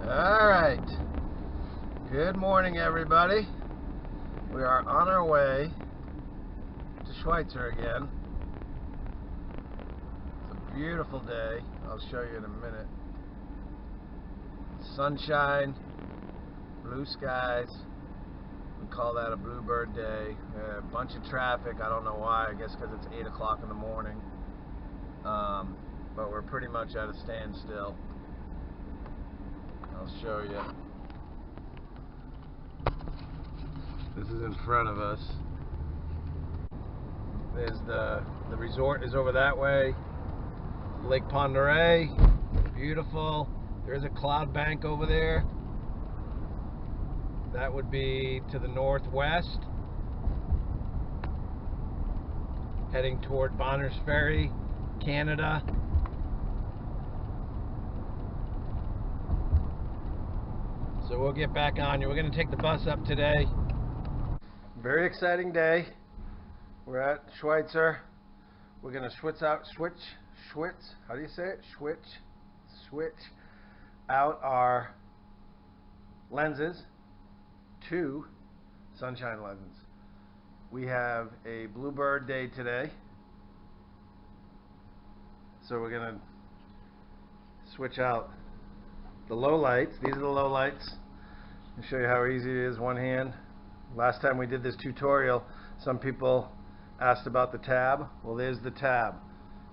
Alright, good morning everybody. We are on our way to Schweitzer again. It's a beautiful day. I'll show you in a minute. Sunshine, blue skies. We call that a bluebird day. A bunch of traffic. I don't know why. I guess because it's 8 o'clock in the morning. But we're pretty much at a standstill. I'll show you. This is in front of us. There's the resort is over that way. Lake Ponderay, beautiful. There's a cloud bank over there. That would be to the northwest, heading toward Bonners Ferry, Canada. So we'll get back on you. We're going to take the bus up today. Very exciting day. We're at Schweitzer. We're going to switch out our lenses to sunshine lenses. We have a bluebird day today. So we're going to switch out the low lights. These are the low lights. I'll show you how easy it is, one hand. Last time we did this tutorial, some people asked about the tab. Well, there's the tab.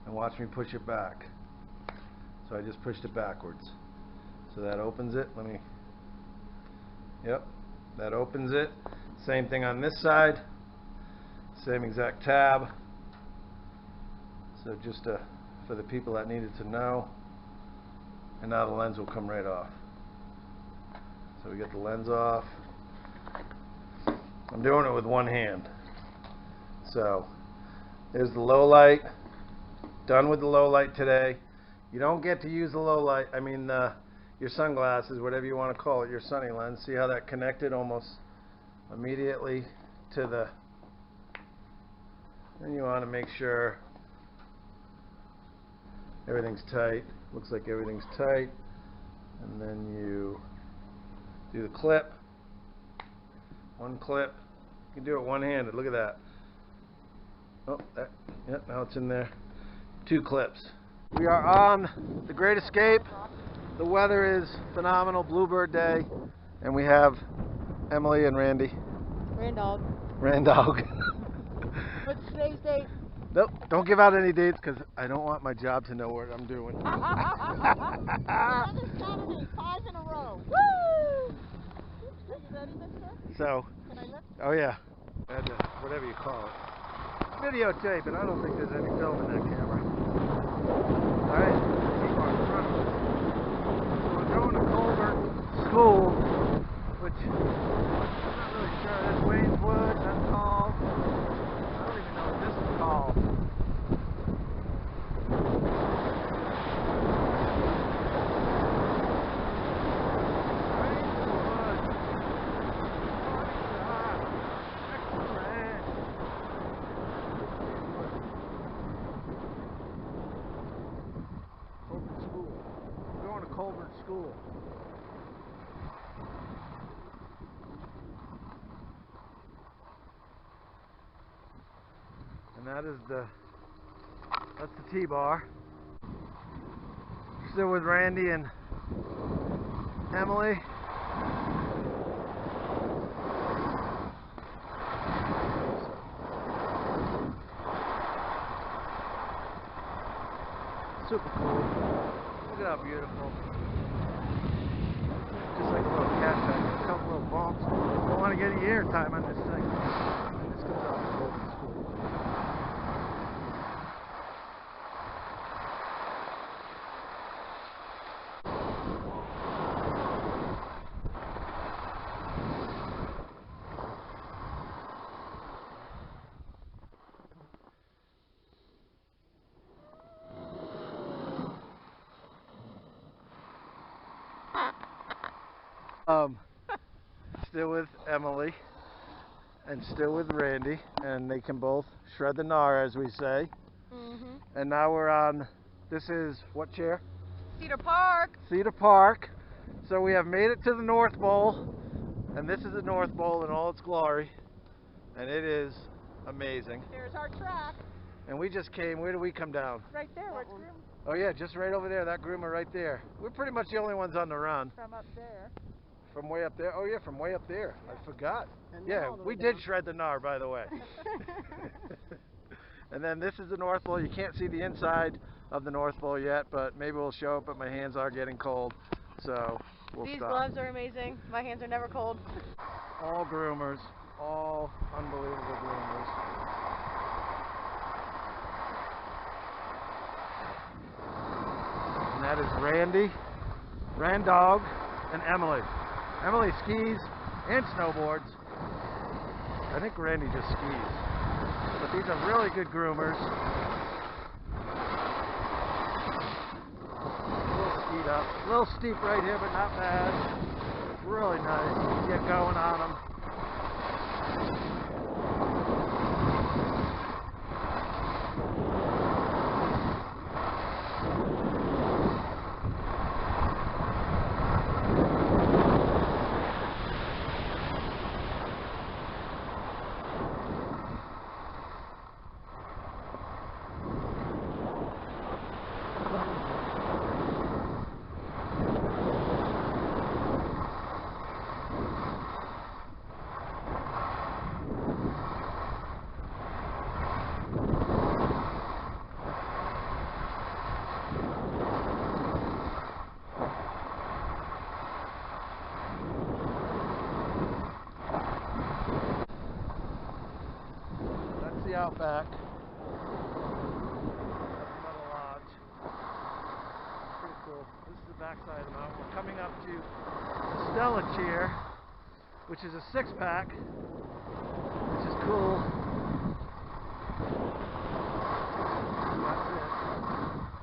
And watch me push it back. So I just pushed it backwards. So that opens it. Yep, that opens it. Same thing on this side. Same exact tab. So just for the people that needed to know. And now the lens will come right off. So we get the lens off. I'm doing it with one hand. So there's the low light. Done with the low light today. You don't get to use the low light, your sunglasses, whatever you want to call it, your sunny lens. See how that connected almost immediately to the... Then you want to make sure everything's tight. Looks like everything's tight. And then you do the clip. One clip. You can do it one-handed. Look at that. Oh, yep, now it's in there. 2 clips. We are on the Great Escape. The weather is phenomenal. Bluebird day. And we have Emily and Randy. Randog. Randog. What's today's date? Nope, don't give out any dates because I don't want my job to know what I'm doing. Another Saturday, 5 in a row. Woo! Are you ready, mister? So, can I lift? Oh yeah, whatever you call it. Videotape, and I don't think there's any film in that camera. Alright, keep on in front of us. So we're going to Colbert School, which I'm not really sure. That's Wayneswood, that's called. I don't even know what this is called. Colbert School. And that's the T-bar. Still with Randy and Emily. Super cool. Look at how beautiful. Just like a little cat track, a couple little bumps. Don't want to get any air time on this thing. And this comes out of the Colbert School. Still with Emily and still with Randy, and they can both shred the gnar, as we say. And now we're on, this is what chair? Cedar Park. Cedar Park. So we have made it to the North Bowl, and this is the North Bowl in all its glory, and it is amazing. There's our track. And we just came, where do we come down? Right there, where it's groomed. Oh yeah, just right over there, that groomer right there. We're pretty much the only ones on the run. From up there. From way up there? Oh yeah, from way up there. Yeah. I forgot. And Yeah, we did down. shred the gnar, by the way. And then this is the North Bowl. You can't see the inside of the North Bowl yet, but maybe we'll show it, but my hands are getting cold, so we'll These stop. gloves are amazing. My hands are never cold. All groomers, all unbelievable groomers. And that is Randy, Randog, and Emily. Emily skis and snowboards. I think Randy just skis. But these are really good groomers. A little skied up. A little steep right here, but not bad. Really nice. You can get going on them. The outback. That's another lodge. Pretty cool. This is the backside of the mountain. We're coming up to the Stella Cheer, which is a 6-pack, which is cool. That's it.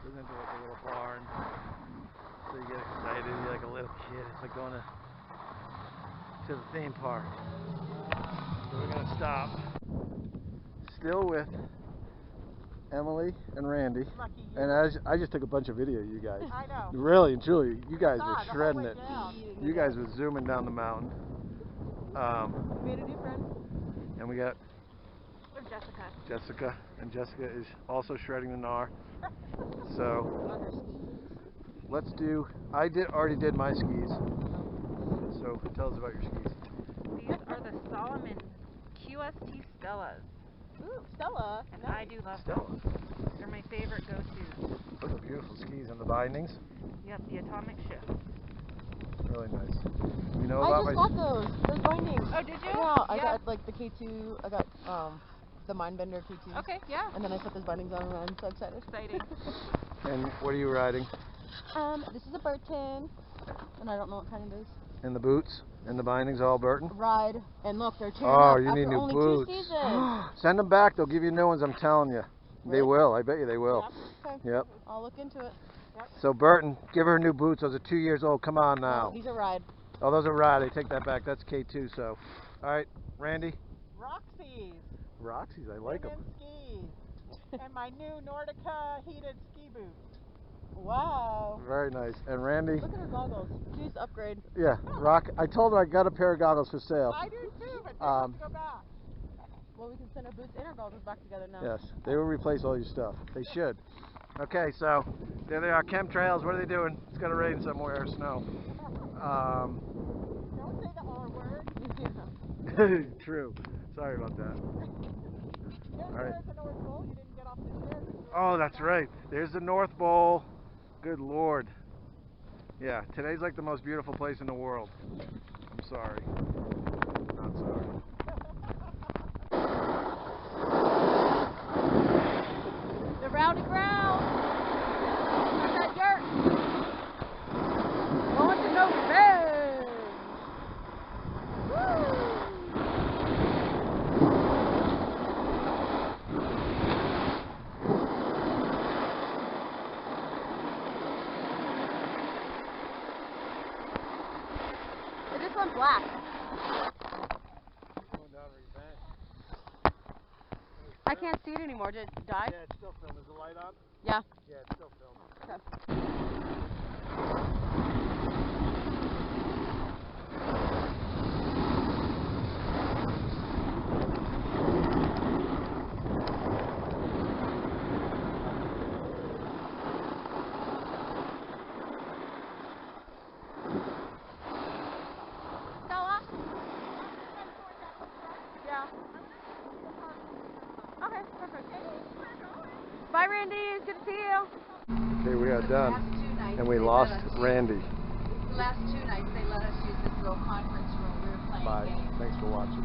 Goes into like a little barn. So you get excited, you're like a little kid. It's like going to the theme park. So we're gonna stop. Still with Emily and Randy. Lucky you. And I just took a bunch of video of you guys. I know. Really and truly, you guys were the whole shredding way it. down. You guys were zooming down the mountain. We made a new friend. And we got I'm Jessica. Jessica, and Jessica is also shredding the gnar. So let's do. I already did my skis. So tell us about your skis. These are the Solomon QST Stellas. Ooh, Stella. And Nice. I do love Stella. them. They're my favorite go-tos. Those are beautiful skis and the bindings. Yep, the atomic shift. Really nice. You know I about just my. got those bindings. Oh, did you? Yeah, I got like the K2, I got the Mindbender K2. Okay, yeah. And then I put those bindings on and I'm so excited. Exciting. And what are you riding? This is a Burton, and I don't know what kind it is. And the boots and the bindings all Burton? Ride, and look, they're tearing Oh, up you after need new only boots. 2 seasons. Send them back. They'll give you new ones. I'm telling you. They Really? will. I bet you they will. Okay. Yep. I'll look into it. So Burton, give her new boots. Those are 2 years old. Come on No, now. these are Ride. Oh, those are Rowdy. Take that back. That's K2. So, all right, Randy. Roxy's. Roxy's. I like them. Women's skis. And my new Nordica heated ski boots. Wow. Very nice. And Randy. Look at her goggles. She's upgrade. Yeah, rock. I told her I got a pair of goggles for sale. I do too, but they have to go back. Well, we can send our boots and our goggles back together now. Yes, they will replace all your stuff. They should. Okay, so there they are. Chemtrails. What are they doing? It's gonna rain somewhere. Snow. Don't say the R word. True. Sorry about that. There's right. the North Pole. You didn't get off the chair. Oh, that's right. There's the North Bowl. Good Lord. Yeah, today's like the most beautiful place in the world. I'm sorry. Not sorry. The Rowdy Grouse. Got that yurt. Going to go bed. Woo! It just went black. I can't see it anymore. Did it die? Yeah, it's still filmed. Is the light on? Yeah. Yeah, it's still filmed. Okay. Randy. It's good to see you. Okay, we are done. And we lost Randy. The last 2 nights they let us use this little conference room. We were playing Bye. games. Thanks for watching.